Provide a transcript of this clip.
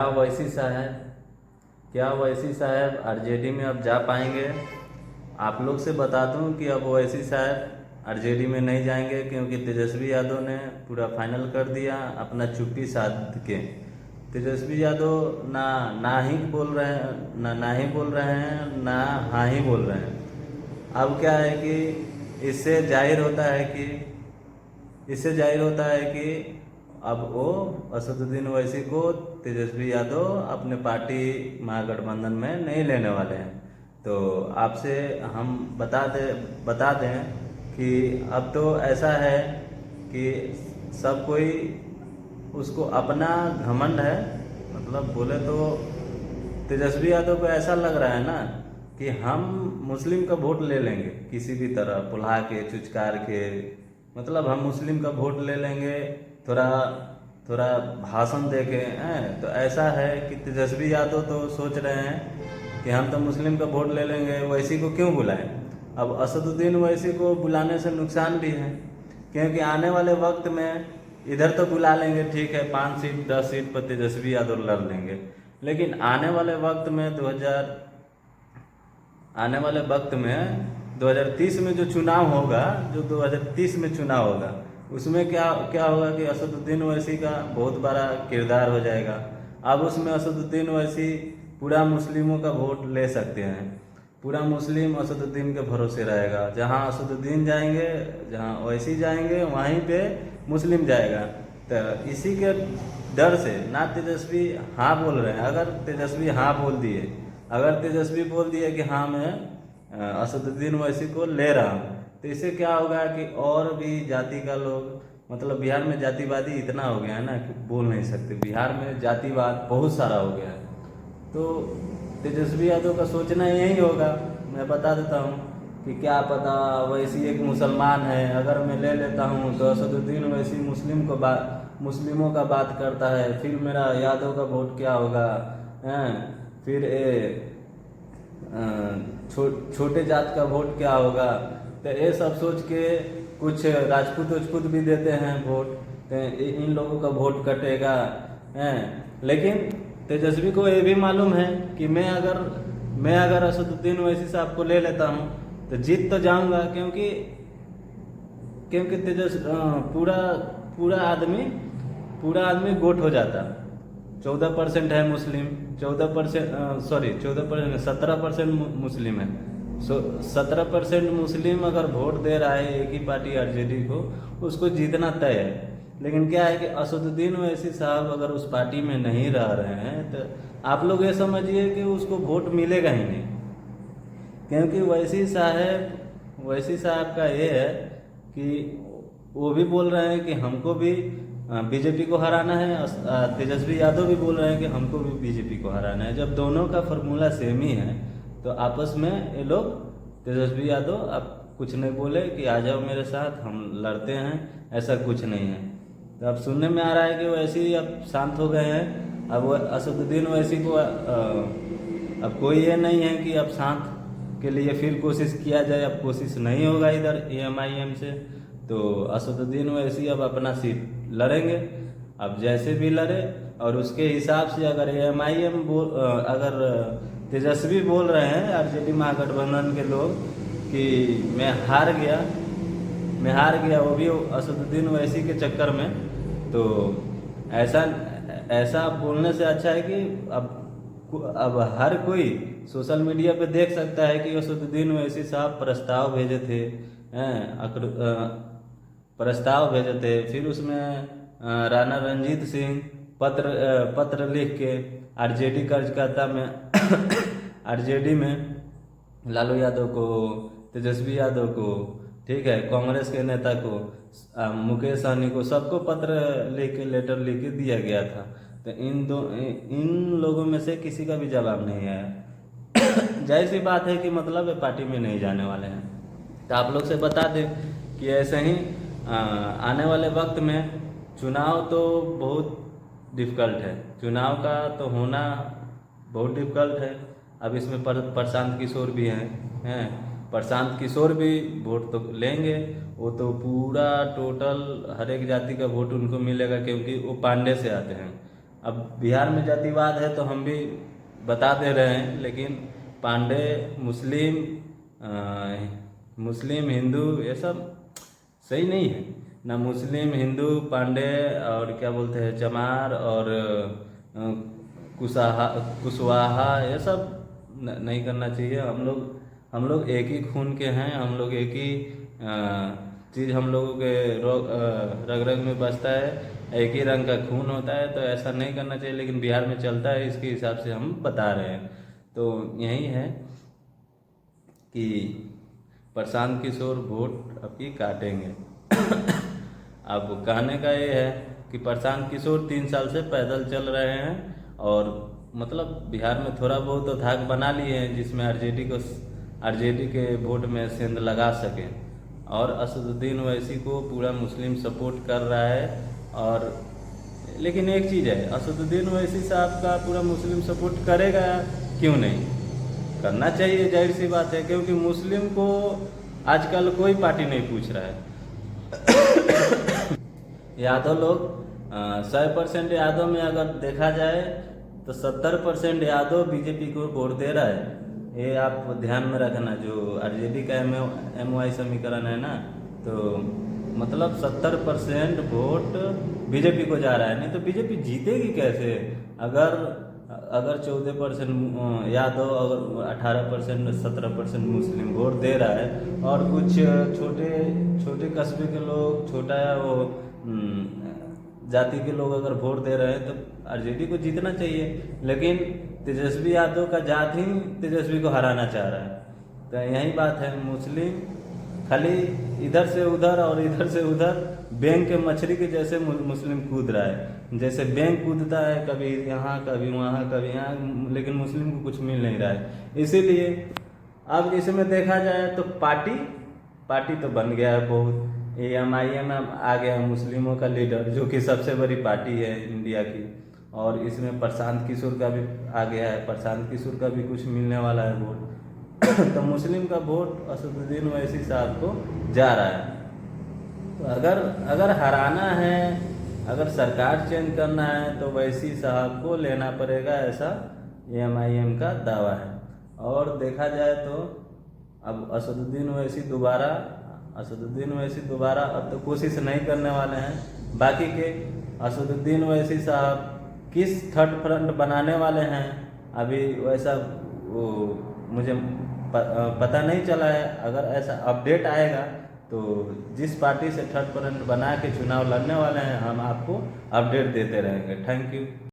क्या वैसी साहब आरजेडी में अब जा पाएंगे? आप लोग से बता दूं कि अब वैसी साहब आरजेडी में नहीं जाएंगे, क्योंकि तेजस्वी यादव ने पूरा फाइनल कर दिया अपना चुप्पी साध के। तेजस्वी यादव ना ना ही बोल रहे हैं, ना ही बोल रहे हैं, ना हाँ ही बोल रहे हैं। अब क्या है कि इससे जाहिर होता है कि इससे जाहिर होता है कि अब वो असदुद्दीन ओवैसी को तेजस्वी यादव अपने पार्टी महागठबंधन में नहीं लेने वाले हैं। तो आपसे हम बता दें कि अब तो ऐसा है कि सब कोई उसको अपना घमंड है। मतलब बोले तो तेजस्वी यादव को ऐसा लग रहा है ना कि हम मुस्लिम का वोट ले लेंगे, किसी भी तरह पुल्हा के चुचकार के। मतलब हम मुस्लिम का वोट ले लेंगे, थोड़ा थोड़ा भाषण दे के हैं। तो ऐसा है कि तेजस्वी यादव तो सोच रहे हैं कि हम तो मुस्लिम का वोट ले लेंगे, वैसी को क्यों बुलाएं। अब असदुद्दीन वैसी को बुलाने से नुकसान भी है, क्योंकि आने वाले वक्त में इधर तो बुला लेंगे, ठीक है, 5 सीट 10 सीट पर तेजस्वी यादव लड़ लेंगे, लेकिन आने वाले वक्त में 2030 में जो चुनाव होगा, जो 2030 में चुनाव होगा, उसमें क्या क्या होगा कि असदुद्दीन ओवैसी का बहुत बड़ा किरदार हो जाएगा। अब उसमें असदुद्दीन ओवैसी पूरा मुस्लिमों का वोट ले सकते हैं। पूरा मुस्लिम असदुद्दीन के भरोसे रहेगा। जहां असदुद्दीन जाएंगे, जहां ओवैसी जाएंगे, वहीं पे मुस्लिम जाएगा। तो इसी के डर से ना तेजस्वी हाँ बोल रहे हैं। अगर तेजस्वी बोल दिए कि हाँ मैं असदुद्दीन ओवैसी को ले रहा हूँ, तो इससे क्या होगा कि और भी जाति का लोग, मतलब बिहार में जातिवादी इतना हो गया है ना कि बोल नहीं सकते। बिहार में जातिवाद बहुत सारा हो गया है। तो तेजस्वी यादव का सोचना यही होगा। मैं बता देता हूँ कि क्या पता वैसी एक मुसलमान है, अगर मैं ले लेता हूँ तो असदुद्दीन वैसी मुस्लिमों का बात करता है, फिर मेरा यादव का वोट क्या होगा हैं। फिर छोटे जात का वोट क्या होगा। तो ये सब सोच के कुछ राजपूत भी देते हैं वोट, तो इन लोगों का वोट कटेगा हैं। लेकिन तेजस्वी को ये भी मालूम है कि मैं अगर असदुद्दीन ओवैसी साहब को ले लेता हूँ तो जीत तो जाऊंगा, क्योंकि क्योंकि तेजस पूरा पूरा आदमी पूरा आदमी गोट हो जाता। 14% है मुस्लिम, 14%, सॉरी 14%, 17% मुस्लिम है। 17% मुस्लिम अगर वोट दे रहा है एक ही पार्टी आरजेडी को, उसको जीतना तय है। लेकिन क्या है कि असदुद्दीन ओवैसी साहब अगर उस पार्टी में नहीं रह रहे हैं, तो आप लोग ये समझिए कि उसको वोट मिलेगा ही नहीं। क्योंकि वैसी साहब का ये है कि वो भी बोल रहे हैं कि हमको भी बीजेपी को हराना है, तेजस्वी यादव भी बोल रहे हैं कि हमको भी बीजेपी को हराना है। जब दोनों का फॉर्मूला सेम ही है, तो आपस में ये लोग, तेजस्वी यादव अब कुछ नहीं बोले कि आ जाओ मेरे साथ हम लड़ते हैं, ऐसा कुछ नहीं है। तो अब सुनने में आ रहा है कि वैसे ही अब शांत हो गए हैं। अब वो असदुद्दीन ओवैसी को अब कोई ये नहीं है कि अब शांत के लिए फिर कोशिश किया जाए। अब कोशिश नहीं होगा इधर एएमआईएम से, तो असदुद्दीन ओवैसी अब अपना सीट लड़ेंगे। अब जैसे भी लड़े, और उसके हिसाब से अगर एएमआईएम अगर तेजस्वी बोल रहे हैं आरजेडी महागठबंधन के लोग कि मैं हार गया, वो भी असदुद्दीन ओवैसी के चक्कर में, तो ऐसा ऐसा बोलने से अच्छा है कि अब हर कोई सोशल मीडिया पे देख सकता है कि असदुद्दीन ओवैसी साहब प्रस्ताव भेजे थे, फिर उसमें राणा रंजीत सिंह पत्र लिख के आरजेडी कार्यकर्ता में आरजेडी में लालू यादव को, तेजस्वी यादव को, ठीक है, कांग्रेस के नेता को, मुकेश सहनी को, सबको लेटर लिख के दिया गया था। तो इन लोगों में से किसी का भी जवाब नहीं आया। जाहिर सी बात है कि मतलब ये पार्टी में नहीं जाने वाले हैं। तो आप लोग से बता दें कि ऐसे ही आने वाले वक्त में चुनाव तो बहुत डिफ़िकल्ट है। चुनाव का तो होना बहुत डिफ़िकल्ट है। अब इसमें प्रशांत किशोर भी हैं। प्रशांत किशोर भी वोट तो लेंगे, वो तो पूरा टोटल हर एक जाति का वोट उनको मिलेगा, क्योंकि वो पांडे से आते हैं। अब बिहार में जातिवाद है तो हम भी बता दे रहे हैं, लेकिन पांडे, मुस्लिम, मुस्लिम हिंदू ये सब सही नहीं है ना। मुस्लिम, हिंदू, पांडे और क्या बोलते हैं चमार और कुशाहा, कुशवाहा, ये सब नहीं करना चाहिए। हम लोग एक ही खून के हैं, हम लोग एक ही चीज़ हम लोगों के रग रग में बसता है, एक ही रंग का खून होता है, तो ऐसा नहीं करना चाहिए। लेकिन बिहार में चलता है, इसके हिसाब से हम बता रहे हैं। तो यही है कि प्रशांत किशोर वोट आपकी काटेंगे। अब कहने का ये है कि प्रशांत किशोर 3 साल से पैदल चल रहे हैं और मतलब बिहार में थोड़ा बहुत तो धाक बना लिए हैं जिसमें आरजेडी के वोट में सेंध लगा सकें। और असदुद्दीन ओवैसी को पूरा मुस्लिम सपोर्ट कर रहा है। और लेकिन एक चीज़ है, असदुद्दीन ओवैसी साहब का पूरा मुस्लिम सपोर्ट करेगा, क्यों नहीं करना चाहिए, जाहिर सी बात है, क्योंकि मुस्लिम को आजकल कोई पार्टी नहीं पूछ रहा है। यादव लोग 100% यादव में अगर देखा जाए तो 70% यादव बीजेपी को वोट दे रहा है। ये आप ध्यान में रखना, जो आरजेडी का MY समीकरण है ना, तो मतलब 70% वोट बीजेपी को जा रहा है। नहीं तो बीजेपी जीतेगी कैसे? अगर 14% यादव, अगर 18% 17% मुस्लिम वोट दे रहा है और कुछ छोटे छोटे कस्बे के लोग, छोटा वो जाति के लोग अगर वोट दे रहे हैं तो आरजेडी को जीतना चाहिए। लेकिन तेजस्वी यादव का जात ही तेजस्वी को हराना चाह रहा है। तो यही बात है, मुस्लिम खाली इधर से उधर और इधर से उधर बैंक के मछली के जैसे मुस्लिम कूद रहा है। जैसे बैंक कूदता है, कभी यहाँ कभी वहाँ कभी यहाँ, लेकिन मुस्लिम को कुछ मिल नहीं रहा है। इसीलिए अब इसमें देखा जाए तो पार्टी तो बन गया है बहुत। MIM आ गया मुस्लिमों का लीडर, जो कि सबसे बड़ी पार्टी है इंडिया की। और इसमें प्रशांत किशोर का भी आ गया है, प्रशांत किशोर का भी कुछ मिलने वाला है वोट। तो मुस्लिम का वोट असदुद्दीन ओवैसी साहब को जा रहा है। तो अगर हराना है, अगर सरकार चेंज करना है तो ओवैसी साहब को लेना पड़ेगा, ऐसा MIM का दावा है। और देखा जाए तो अब असदुद्दीन ओवैसी दोबारा अब तो कोशिश नहीं करने वाले हैं। बाकी के असदुद्दीन ओवैसी साहब किस थर्ड फ्रंट बनाने वाले हैं अभी वैसा वो मुझे पता नहीं चला है। अगर ऐसा अपडेट आएगा तो जिस पार्टी से थर्ड फ्रंट बना के चुनाव लड़ने वाले हैं, हम आपको अपडेट देते रहेंगे। Thank you.